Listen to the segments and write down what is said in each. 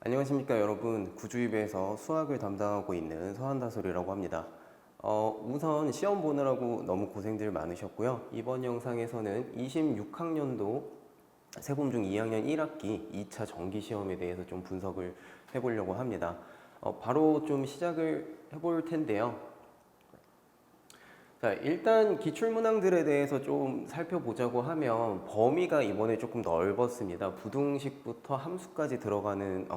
안녕하십니까 여러분. 구주입에서 수학을 담당하고 있는 서한다솔이라고 합니다. 우선 시험 보느라고 너무 고생들 많으셨고요. 이번 영상에서는 26학년도 세범 중 2학년 1학기 2차 정기시험에 대해서 좀 분석을 해보려고 합니다. 바로 좀 시작을 해볼 텐데요. 자, 일단 기출문항들에 대해서 좀 살펴보자고 하면 범위가 이번에 조금 넓었습니다. 부등식부터 함수까지 들어가는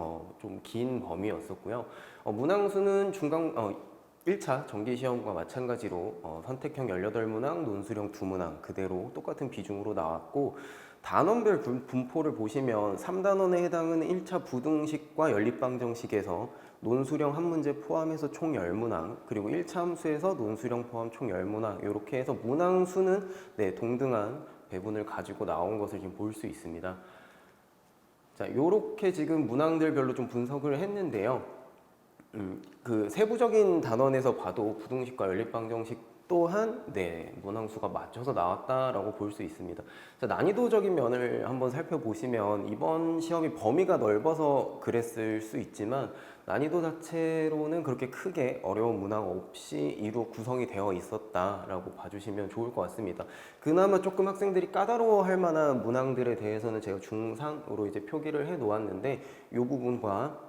좀 긴 범위였었고요. 문항수는 1차 정기시험과 마찬가지로 선택형 18문항, 논술형 2문항 그대로 똑같은 비중으로 나왔고, 단원별 분포를 보시면 3단원에 해당하는 1차 부등식과 연립방정식에서 논술형 한 문제 포함해서 총 10문항, 그리고 1차 함수에서 논술형 포함 총 10문항, 이렇게 해서 문항수는 동등한 배분을 가지고 나온 것을 지금 볼 수 있습니다. 자, 이렇게 지금 문항들별로 좀 분석을 했는데요. 그 세부적인 단원에서 봐도 부등식과 연립방정식 또한 문항수가 맞춰서 나왔다라고 볼 수 있습니다. 자, 난이도적인 면을 한번 살펴보시면 이번 시험이 범위가 넓어서 그랬을 수 있지만 난이도 자체로는 그렇게 크게 어려운 문항 없이 이루 구성이 되어 있었다라고 봐주시면 좋을 것 같습니다. 그나마 조금 학생들이 까다로워할 만한 문항들에 대해서는 제가 중상으로 이제 표기를 해 놓았는데, 이 부분과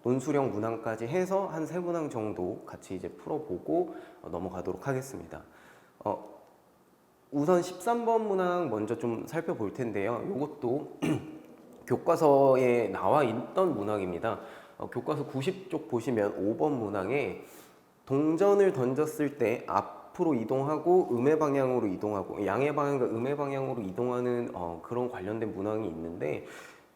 논술형 문항까지 해서 한 3문항 정도 같이 이제 풀어보고 넘어가도록 하겠습니다. 우선 13번 문항 먼저 좀 살펴볼 텐데요. 이것도 교과서에 나와 있던 문항입니다. 교과서 90쪽 보시면 5번 문항에 동전을 던졌을 때 앞으로 이동하고 음의 방향으로 이동하고 양의 방향과 음의 방향으로 이동하는 그런 관련된 문항이 있는데,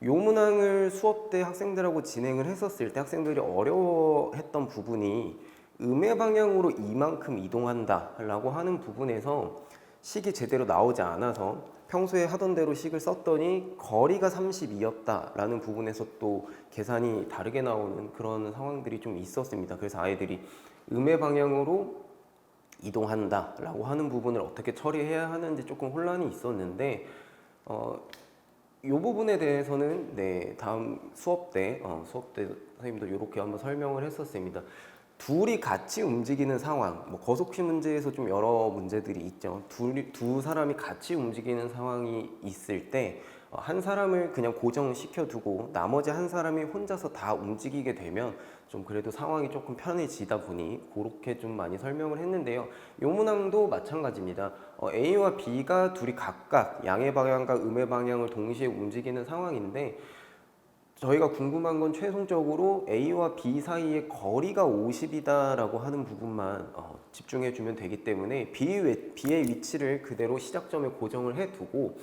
이 문항을 수업 때 학생들하고 진행을 했었을 때 학생들이 어려워했던 부분이 음의 방향으로 이만큼 이동한다 라고 하는 부분에서 식이 제대로 나오지 않아서 평소에 하던 대로 식을 썼더니 거리가 32였다 라는 부분에서 또 계산이 다르게 나오는 그런 상황들이 좀 있었습니다. 그래서 아이들이 음의 방향으로 이동한다 라고 하는 부분을 어떻게 처리해야 하는지 조금 혼란이 있었는데, 이 부분에 대해서는 다음 수업 때 선생님도 이렇게 한번 설명을 했었습니다. 둘이 같이 움직이는 상황, 뭐 거속시 문제에서 좀 여러 문제들이 있죠. 두 사람이 같이 움직이는 상황이 있을 때 한 사람을 그냥 고정시켜 두고 나머지 한 사람이 혼자서 다 움직이게 되면 좀 그래도 상황이 조금 편해지다 보니 그렇게 좀 많이 설명을 했는데요. 요 문항도 마찬가지입니다. A와 B가 둘이 각각 양의 방향과 음의 방향을 동시에 움직이는 상황인데, 저희가 궁금한 건 최종적으로 A와 B 사이의 거리가 50이다 라고 하는 부분만 집중해 주면 되기 때문에 B의 위치를 그대로 시작점에 고정을 해 두고,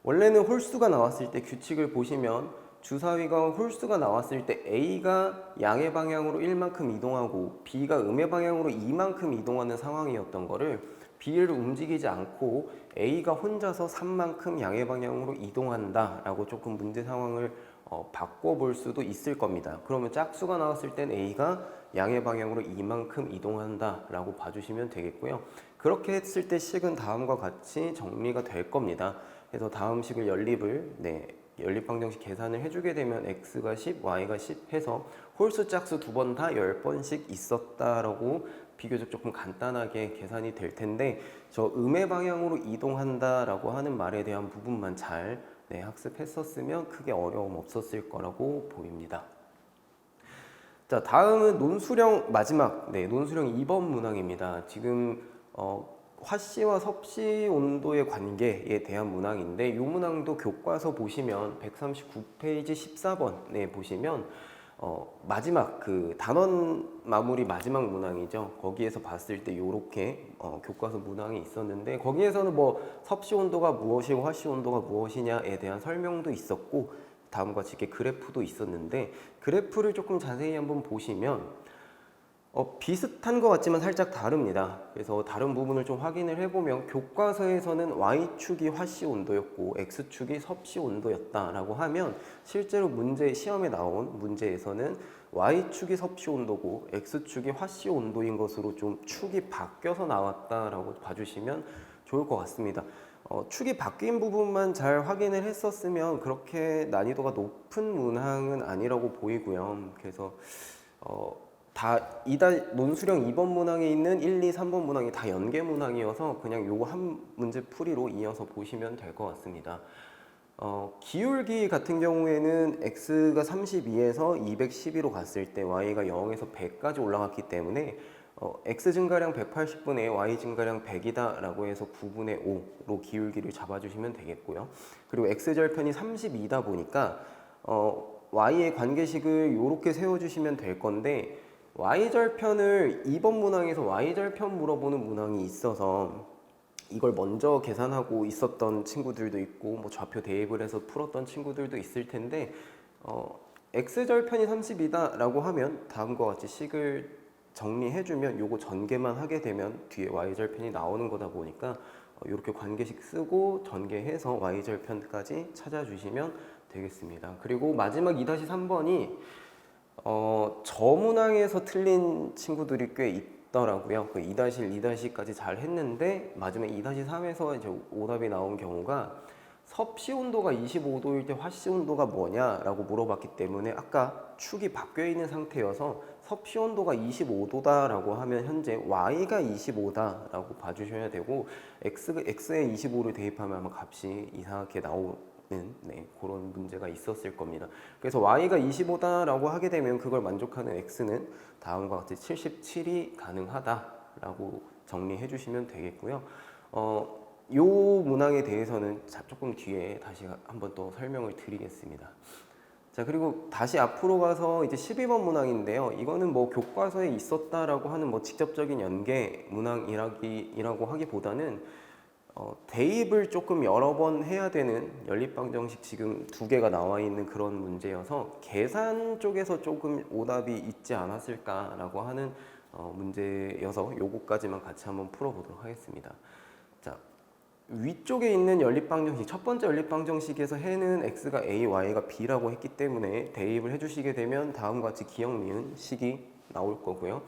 원래는 홀수가 나왔을 때 규칙을 보시면 주사위가 홀수가 나왔을 때 A가 양의 방향으로 1만큼 이동하고 B가 음의 방향으로 2만큼 이동하는 상황이었던 거를 B를 움직이지 않고 A가 혼자서 3만큼 양의 방향으로 이동한다 라고 조금 문제 상황을 바꿔볼 수도 있을 겁니다. 그러면 짝수가 나왔을 땐 A가 양의 방향으로 이만큼 이동한다 라고 봐주시면 되겠고요. 그렇게 했을 때 식은 다음과 같이 정리가 될 겁니다. 그래서 다음 식을 연립방정식 계산을 해주게 되면 x가 10, y가 10 해서 홀수 짝수 두 번 다 10번씩 있었다라고 비교적 조금 간단하게 계산이 될 텐데, 저 음의 방향으로 이동한다라고 하는 말에 대한 부분만 잘 학습했었으면 크게 어려움 없었을 거라고 보입니다. 자, 다음은 논술형 마지막 논술형 2번 문항입니다. 지금 화씨와 섭씨 온도의 관계에 대한 문항인데, 이 문항도 교과서 보시면 139페이지 14번에 보시면 마지막 그 단원 마무리 마지막 문항이죠. 거기에서 봤을 때 이렇게 교과서 문항이 있었는데, 거기에서는 뭐 섭씨 온도가 무엇이고 화씨 온도가 무엇이냐에 대한 설명도 있었고 다음과 같이 이렇게 그래프도 있었는데, 그래프를 조금 자세히 한번 보시면 비슷한 것 같지만 살짝 다릅니다. 그래서 다른 부분을 좀 확인을 해보면 교과서에서는 Y축이 화씨 온도였고 X축이 섭씨 온도였다라고 하면, 실제로 시험에 나온 문제에서는 Y축이 섭씨 온도고 X축이 화씨 온도인 것으로 좀 축이 바뀌어서 나왔다라고 봐주시면 좋을 것 같습니다. 축이 바뀐 부분만 잘 확인을 했었으면 그렇게 난이도가 높은 문항은 아니라고 보이고요. 그래서 논수령 2번 문항에 있는 1, 2, 3번 문항이 다 연계 문항이어서 그냥 요거 한 문제 풀이로 이어서 보시면 될 것 같습니다. 기울기 같은 경우에는 x가 32에서 212로 갔을 때 y가 0에서 100까지 올라갔기 때문에 x 증가량 180분의 y 증가량 100이다 라고 해서 9분의 5로 기울기를 잡아주시면 되겠고요. 그리고 x절편이 32다 보니까 y의 관계식을 이렇게 세워주시면 될 건데, y절편을 2번 문항에서 y절편 물어보는 문항이 있어서 이걸 먼저 계산하고 있었던 친구들도 있고 뭐 좌표 대입을 해서 풀었던 친구들도 있을 텐데, x절편이 30이다 라고 하면 다음과 같이 식을 정리해주면 요거 전개만 하게 되면 뒤에 y절편이 나오는 거다 보니까 이렇게 관계식 쓰고 전개해서 y절편까지 찾아주시면 되겠습니다. 그리고 마지막 2-3번이 저 문항에서 틀린 친구들이 꽤 있더라고요. 그 2-1, 2-2까지 잘 했는데 마지막 2-3에서 이제 오답이 나온 경우가 섭씨 온도가 25도일 때 화씨 온도가 뭐냐라고 물어봤기 때문에 아까 축이 바뀌어 있는 상태여서 섭씨 온도가 25도다라고 하면 현재 y가 25다라고 봐주셔야 되고, x에 25를 대입하면 아마 값이 이상하게 나오는 그런 문제가 있었을 겁니다. 그래서 y가 25다라고 하게 되면 그걸 만족하는 x는 다음과 같이 77이 가능하다라고 정리해 주시면 되겠고요. 요 문항에 대해서는 조금 뒤에 다시 한번 또 설명을 드리겠습니다. 자, 그리고 다시 앞으로 가서 이제 12번 문항인데요. 이거는 뭐 교과서에 있었다라고 하는 뭐 직접적인 연계 문항이라고 하기보다는 대입을 조금 여러 번 해야 되는 연립방정식 지금 2개가 나와 있는 그런 문제여서 계산 쪽에서 조금 오답이 있지 않았을까라고 하는 문제여서 요거까지만 같이 한번 풀어보도록 하겠습니다. 자, 위쪽에 있는 연립방정식, 첫 번째 연립방정식에서 해는 x가 a, y가 b라고 했기 때문에 대입을 해주시게 되면 다음과 같이 기억 니은 식이 나올 거고요.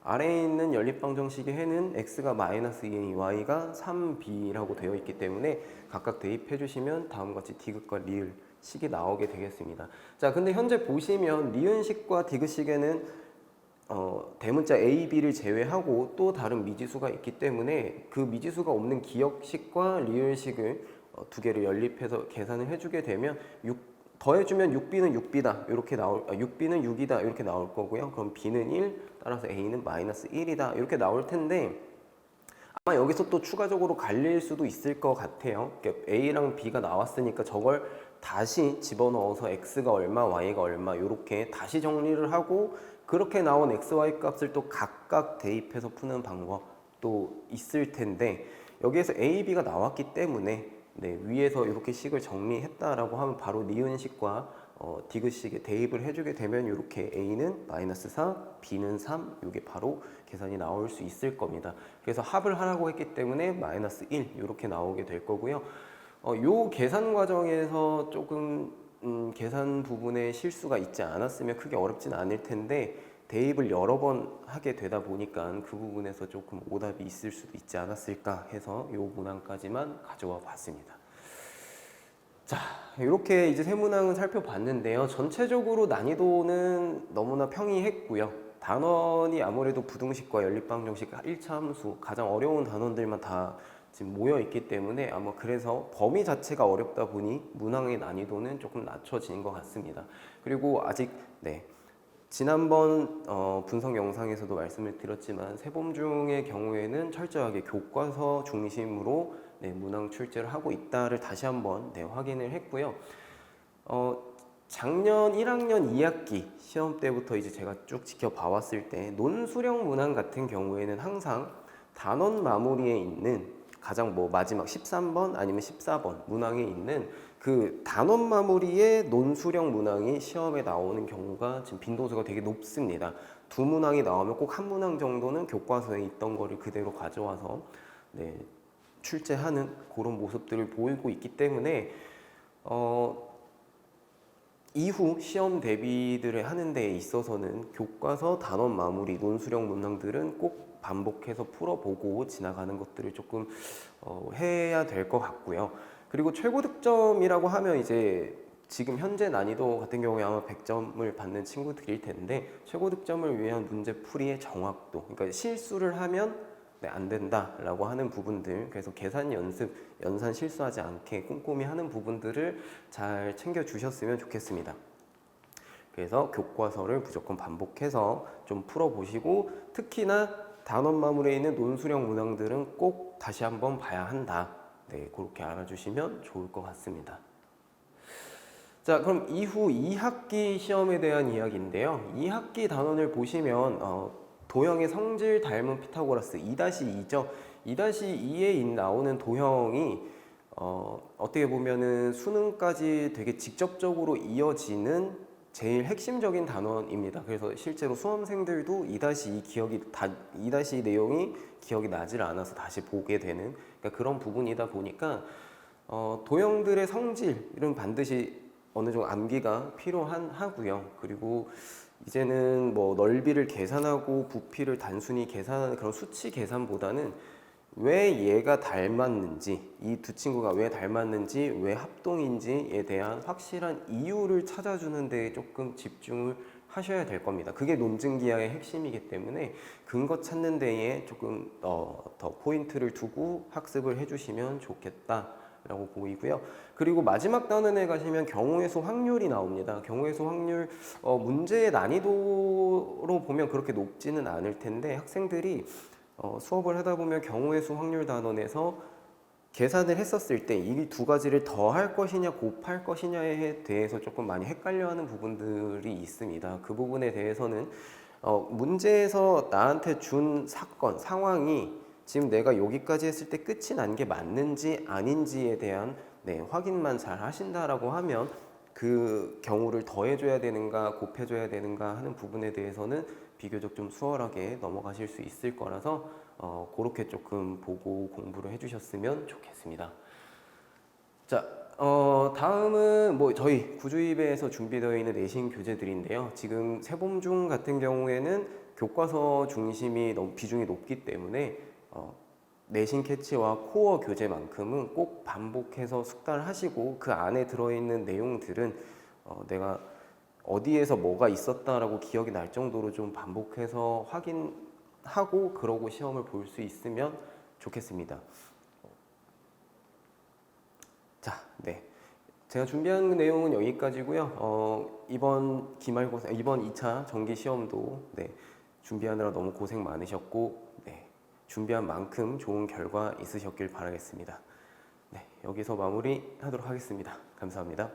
아래에 있는 연립방정식의 해는 x가 마이너스 2a, y가 3b라고 되어 있기 때문에 각각 대입해 주시면 다음과 같이 디귿과 리을 식이 나오게 되겠습니다. 자, 근데 현재 보시면 니은식과 디귿식에는 대문자 A, B를 제외하고 또 다른 미지수가 있기 때문에 그 미지수가 없는 기역식과 리을식을 2개를 연립해서 계산을 해주게 되면 더해주면 6B는 6B다 이렇게 6B는 6이다 이렇게 나올 거고요. 그럼 B는 1, 따라서 A는 마이너스 1이다 이렇게 나올 텐데, 아마 여기서 또 추가적으로 갈릴 수도 있을 것 같아요. 그러니까 A랑 B가 나왔으니까 저걸 다시 집어넣어서 X가 얼마, Y가 얼마 이렇게 다시 정리를 하고 그렇게 나온 x, y 값을 또 각각 대입해서 푸는 방법도 있을 텐데, 여기에서 a, b가 나왔기 때문에 위에서 이렇게 식을 정리했다라고 하면 바로 니은식과 디귿식에 대입을 해주게 되면 이렇게 a는 마이너스 4, b는 3 이게 바로 계산이 나올 수 있을 겁니다. 그래서 합을 하라고 했기 때문에 마이너스 1 이렇게 나오게 될 거고요. 요 계산 과정에서 조금 계산 부분에 실수가 있지 않았으면 크게 어렵진 않을 텐데, 대입을 여러 번 하게 되다 보니까 그 부분에서 조금 오답이 있을 수도 있지 않았을까 해서 이 문항까지만 가져와 봤습니다. 자, 이렇게 이제 세 문항은 살펴봤는데요. 전체적으로 난이도는 너무나 평이했고요. 단원이 아무래도 부등식과 연립방정식 1차 함수 가장 어려운 단원들만 다 지금 모여 있기 때문에 아마 그래서 범위 자체가 어렵다 보니 문항의 난이도는 조금 낮춰진 것 같습니다. 그리고 아직 지난번 분석 영상에서도 말씀을 드렸지만 세범중의 경우에는 철저하게 교과서 중심으로 문항 출제를 하고 있다를 다시 한번 확인을 했고요. 작년 1학년 2학기 시험 때부터 이제 제가 쭉 지켜봐왔을 때 논수령 문항 같은 경우에는 항상 단원 마무리에 있는 가장 마지막 13번 아니면 14번 문항에 있는 그 단원 마무리의 논수령 문항이 시험에 나오는 경우가 지금 빈도수가 되게 높습니다. 2문항이 나오면 꼭 1문항 정도는 교과서에 있던 거를 그대로 가져와서 출제하는 그런 모습들을 보이고 있기 때문에 이후 시험 대비들을 하는 데 있어서는 교과서 단원 마무리 논수령 문항들은 꼭 반복해서 풀어보고 지나가는 것들을 조금 해야 될 것 같고요. 그리고 최고 득점이라고 하면 이제 지금 현재 난이도 같은 경우에 아마 100점을 받는 친구들일 텐데, 최고 득점을 위한 문제 풀이의 정확도, 그러니까 실수를 하면 네, 안 된다라고 하는 부분들, 그래서 계산 연습, 연산 실수하지 않게 꼼꼼히 하는 부분들을 잘 챙겨 주셨으면 좋겠습니다. 그래서 교과서를 무조건 반복해서 좀 풀어보시고, 특히나 단원 마무리에 있는 논술형 문항들은 꼭 다시 한번 봐야 한다. 네, 그렇게 알아주시면 좋을 것 같습니다. 자, 그럼 이후 2학기 시험에 대한 이야기인데요. 2학기 단원을 보시면 도형의 성질 닮은 피타고라스 2-2죠. 2-2에 나오는 도형이 어떻게 보면은 수능까지 되게 직접적으로 이어지는 제일 핵심적인 단원입니다. 그래서 실제로 수험생들도 2-2 내용이 기억이 나질 않아서 다시 보게 되는, 그러니까 그런 부분이다 보니까 도형들의 성질은 반드시 어느 정도 암기가 필요하고요. 그리고 이제는 뭐 넓이를 계산하고 부피를 단순히 계산하는 그런 수치 계산보다는 왜 얘가 닮았는지, 이 두 친구가 왜 닮았는지, 왜 합동인지에 대한 확실한 이유를 찾아주는 데 조금 집중을 하셔야 될 겁니다. 그게 논증기하의 핵심이기 때문에 근거 찾는 데에 조금 더 포인트를 두고 학습을 해주시면 좋겠다라고 보이고요. 그리고 마지막 단원에 가시면 경우의 수 확률이 나옵니다. 경우의 수 확률 문제의 난이도로 보면 그렇게 높지는 않을 텐데, 학생들이 수업을 하다 보면 경우의 수 확률 단원에서 계산을 했었을 때 이 두 가지를 더할 것이냐 곱할 것이냐에 대해서 조금 많이 헷갈려하는 부분들이 있습니다. 그 부분에 대해서는 문제에서 나한테 준 사건, 상황이 지금 내가 여기까지 했을 때 끝이 난 게 맞는지 아닌지에 대한 확인만 잘 하신다라고 하면, 그 경우를 더해줘야 되는가 곱해줘야 되는가 하는 부분에 대해서는 비교적 좀 수월하게 넘어가실 수 있을 거라서 그렇게 조금 보고 공부를 해주셨으면 좋겠습니다. 자, 다음은 뭐 저희 구주입에서 준비되어 있는 내신 교재들인데요. 지금 세범중 같은 경우에는 교과서 중심이 비중이 높기 때문에 내신 캐치와 코어 교재만큼은 꼭 반복해서 숙달을 하시고, 그 안에 들어있는 내용들은 내가 어디에서 뭐가 있었다라고 기억이 날 정도로 좀 반복해서 확인하고 그러고 시험을 볼 수 있으면 좋겠습니다. 자, 네. 제가 준비한 내용은 여기까지고요. 이번 기말고사, 이번 2차 정기 시험도 준비하느라 너무 고생 많으셨고, 준비한 만큼 좋은 결과 있으셨길 바라겠습니다. 네, 여기서 마무리하도록 하겠습니다. 감사합니다.